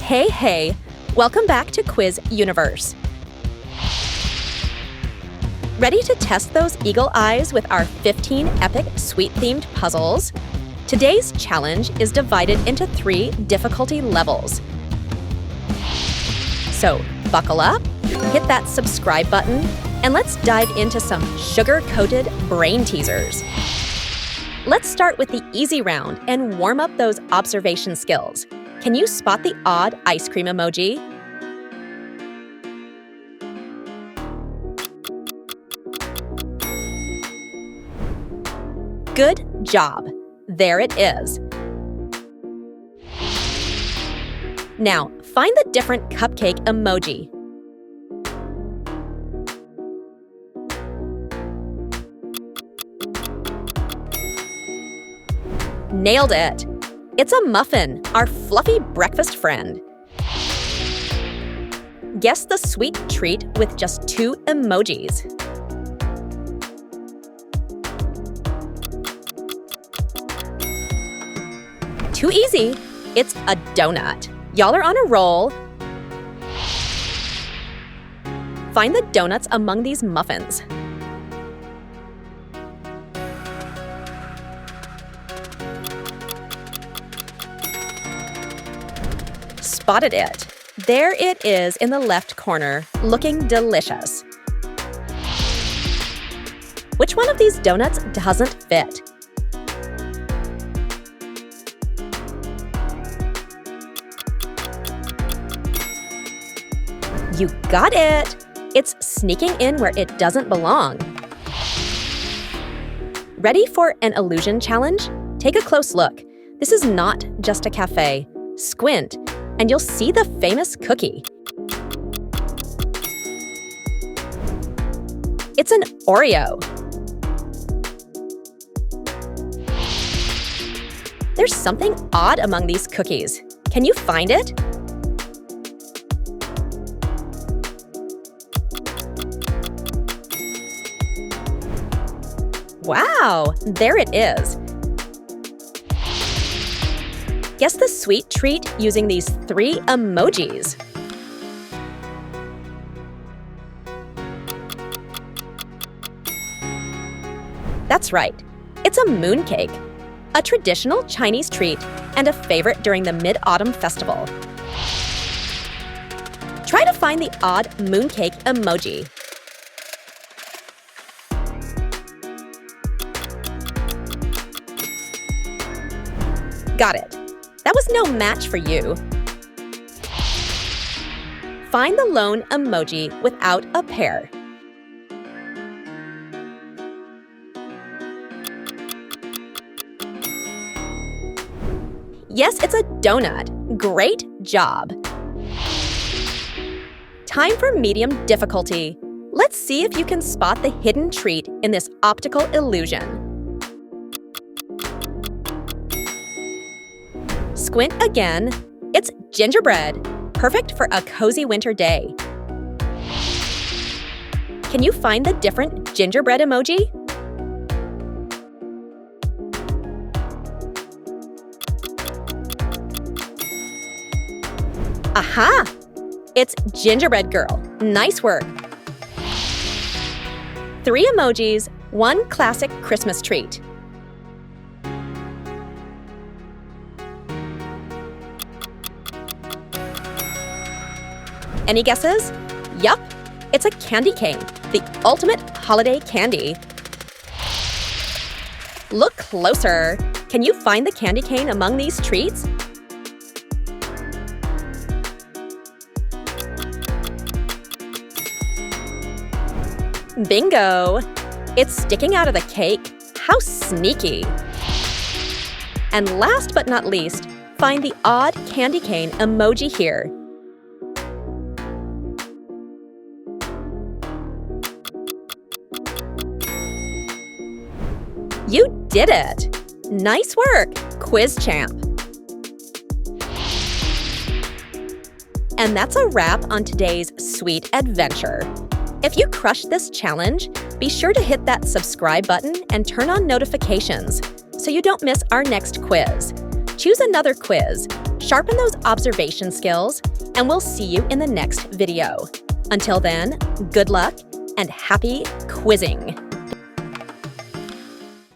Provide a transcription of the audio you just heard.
Hey, welcome back to Quiz Universe. Ready to test those eagle eyes with our 15 epic sweet-themed puzzles? Today's challenge is divided into 3 difficulty levels. So buckle up, hit that subscribe button, and let's dive into some sugar-coated brain teasers. Let's start with the easy round and warm up those observation skills. Can you spot the odd ice cream emoji? Good job! There it is. Now, find the different cupcake emoji. Nailed it! It's a muffin, our fluffy breakfast friend. Guess the sweet treat with just 2 emojis. Too easy. It's a donut. Y'all are on a roll. Find the donuts among these muffins. Spotted it. There it is in the left corner, looking delicious. Which one of these donuts doesn't fit? You got it! It's sneaking in where it doesn't belong. Ready for an illusion challenge? Take a close look. This is not just a cafe. Squint, and you'll see the famous cookie. It's an Oreo. There's something odd among these cookies. Can you find it? Wow, there it is. Guess the sweet treat using these 3 emojis. That's right. It's a mooncake, a traditional Chinese treat and a favorite during the Mid-Autumn Festival. Try to find the odd mooncake emoji. Got it. That was no match for you. Find the lone emoji without a pair. Yes, it's a donut. Great job. Time for medium difficulty. Let's see if you can spot the hidden treat in this optical illusion. Squint again. It's gingerbread, perfect for a cozy winter day. Can you find the different gingerbread emoji? Aha! It's gingerbread girl. Nice work. 3 emojis, 1 classic Christmas treat. Any guesses? Yup, it's a candy cane, the ultimate holiday candy. Look closer. Can you find the candy cane among these treats? Bingo! It's sticking out of the cake. How sneaky! And last but not least, find the odd candy cane emoji here. You did it! Nice work, Quiz Champ! And that's a wrap on today's sweet adventure. If you crushed this challenge, be sure to hit that subscribe button and turn on notifications so you don't miss our next quiz. Choose another quiz, Sharpen those observation skills, and we'll see you in the next video. Until then, good luck and happy quizzing!